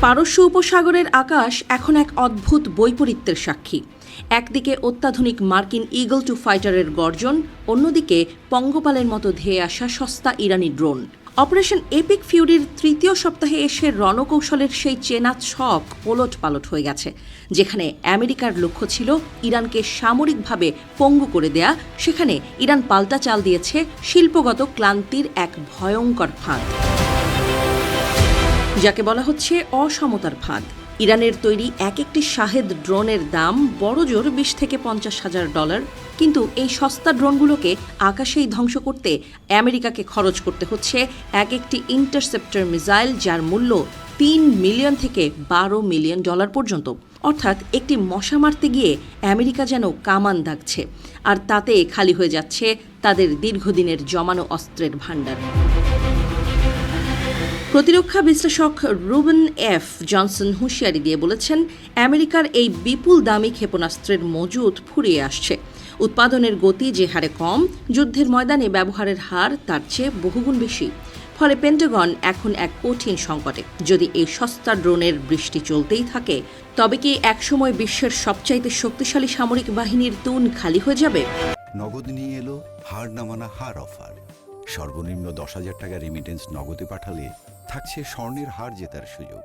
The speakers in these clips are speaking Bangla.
পারস্য উপসাগরের আকাশ এখন এক অদ্ভুত বৈপরীত্যের সাক্ষী। একদিকে অত্যাধুনিক মার্কিন ইগল টু ফাইটারের গর্জন, অন্যদিকে পঙ্গপালের মতো ধেয়ে আসা সস্তা ইরানি ড্রোন। অপারেশন এপিক ফিউরির তৃতীয় সপ্তাহে এসে রণকৌশলের সেই চেনা ছক ওলটপালট হয়ে গেছে। যেখানে আমেরিকার লক্ষ্য ছিল ইরানকে সামরিকভাবে পঙ্গু করে দেয়া, সেখানে ইরান পাল্টা চাল দিয়েছে শিল্পগত ক্লান্তির এক ভয়ঙ্কর ফাঁদ, যাকে বলা হচ্ছে অসমতার ফাঁদ। ইরানের তৈরি এক একটি শাহেদ ড্রোনের দাম বড়জোর 20 থেকে 50 হাজার ডলার, কিন্তু এই সস্তা ড্রোনগুলোকে আকাশেই ধ্বংস করতে আমেরিকাকে খরচ করতে হচ্ছে এক একটি ইন্টারসেপ্টর মিসাইল, যার মূল্য 3 মিলিয়ন থেকে 12 মিলিয়ন ডলার পর্যন্ত। অর্থাৎ একটি মশা মারতে গিয়ে আমেরিকা যেন কামান দাগছে, আর তাতে খালি হয়ে যাচ্ছে তাদের দীর্ঘদিনের জমানো অস্ত্রের ভাণ্ডার। প্রতিরক্ষা বিশ্লেষক রুবেন এফ জনসন হুঁশিয়ারি দিয়ে বলেছেন, আমেরিকার এই বিপুল দামি ক্ষেপণাস্ত্রের মজুদ ফুরিয়ে আসছে। উৎপাদনের গতি যে হারে কম, যুদ্ধের ময়দানে ব্যবহারের হার তার চেয়ে বহুগুণ বেশি। ফলে পেন্টাগন এখন এক কঠিন সংকটে। যদি এই সস্তা ড্রোনের বৃষ্টি চলতেই থাকে, তবে কি একসময় বিশ্বের সবচাইতে শক্তিশালী সামরিক বাহিনীর তুন খালি হয়ে যাবে? নগদ নিয়ে এলো হার না মানা হার অফার। সর্বনিম্ন 10,000 টাকা রেমিটেন্স নগদে পাঠালে থাকছে স্বর্ণের হার জেতার সুযোগ।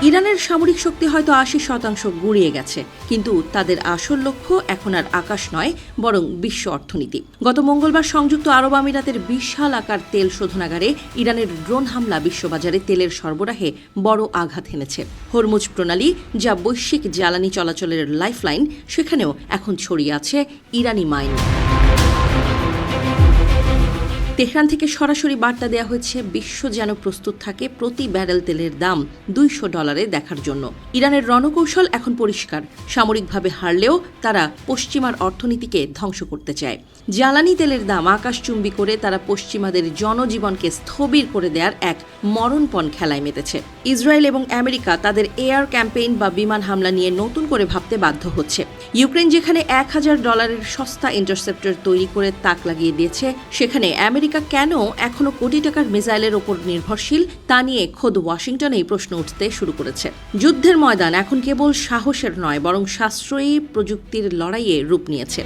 ইরানের সামরিক শক্তি হয়তো 80% গুঁড়িয়ে গেছে, কিন্তু তাদের আসল লক্ষ্য এখন আর আকাশ নয়, বরং বিশ্ব অর্থনীতি। গত মঙ্গলবার সংযুক্ত আরব আমিরাতের বিশাল আকার তেল শোধনাগারে ইরানের ড্রোন হামলা বিশ্ববাজারে তেলের সরবরাহে বড় আঘাত এনেছে। হরমুজ প্রণালী, যা বৈশ্বিক জ্বালানি চলাচলের লাইফলাইন, সেখানেও এখন ছড়িয়ে আছে ইরানি মাইন। তেহরান থেকে সরাসরি বার্তা দেওয়া হয়েছে, বিশ্ব যেন প্রস্তুত থাকে প্রতি ব্যারেল তেলের দাম $200 দেখার জন্য। ইরানের রণকৌশল এখন পরিষ্কার। সামরিকভাবে হারলেও তারা পশ্চিমার অর্থনীতিকে ধ্বংস করতে চায়। জ্বালানি তেলের দাম আকাশচুম্বী করে তারা পশ্চিমাদের জনজীবনকে স্থবির করে দেওয়ার এক মরণপণ খেলায় মেতেছে। ইসরায়েল এবং আমেরিকা তাদের এয়ার ক্যাম্পেইন বা বিমান হামলা নিয়ে নতুন করে ভাবতে বাধ্য হচ্ছে। ইউক্রেন যেখানে $1,000 সস্তা ইন্টারসেপ্টর তৈরি করে তাক লাগিয়ে দিয়েছে, সেখানে আমেরিকা কেন এখনো কোটি টাকার মিসাইলের ওপর নির্ভরশীল, তা নিয়ে খোদ ওয়াশিংটনেই প্রশ্ন উঠতে শুরু করেছে। যুদ্ধের ময়দান এখন কেবল সাহসের নয়, বরং সাশ্রয়ী প্রযুক্তির লড়াইয়ে রূপ নিয়েছে।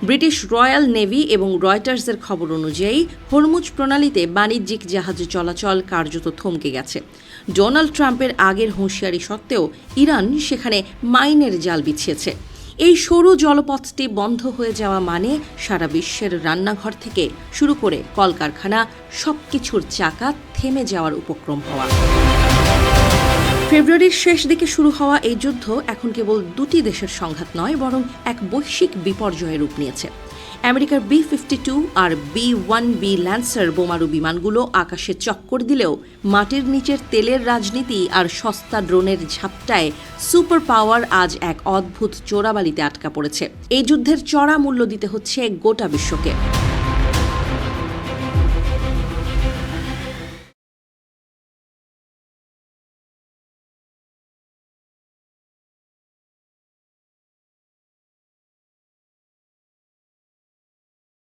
ব্রিটিশ রয়্যাল নেভি এবং রয়টার্সের খবর অনুযায়ী হরমুজ প্রণালীতে বাণিজ্যিক জাহাজ চলাচল কার্যত থমকে গেছে। ডোনাল্ড ট্রাম্পের আগের হুঁশিয়ারি সত্ত্বেও ইরান সেখানে মাইনের জাল বিছিয়েছে। এই সরু জলপথটি বন্ধ হয়ে যাওয়া মানে সারা বিশ্বের রান্নাঘর থেকে শুরু করে কলকারখানা সবকিছুর চাকা থেমে যাওয়ার উপক্রম হওয়া। ফেব্রুয়ারির শেষ দিকে শুরু হওয়া এই যুদ্ধ এখন কেবল দুটি দেশের সংঘাত নয়, বরং এক বৈশ্বিক বিপর্যয়ের রূপ নিয়েছে। আমেরিকার B-52 আর B-1B ল্যান্সার বোমারু বিমানগুলো আকাশে চক্কর দিলেও মাটির নিচের তেলের রাজনীতি আর সস্তা ড্রোনের ঝাপটায় সুপার পাওয়ার আজ এক অদ্ভুত চোরাবালিতে আটকা পড়েছে। এই যুদ্ধের চড়া মূল্য দিতে হচ্ছে গোটা বিশ্বকে।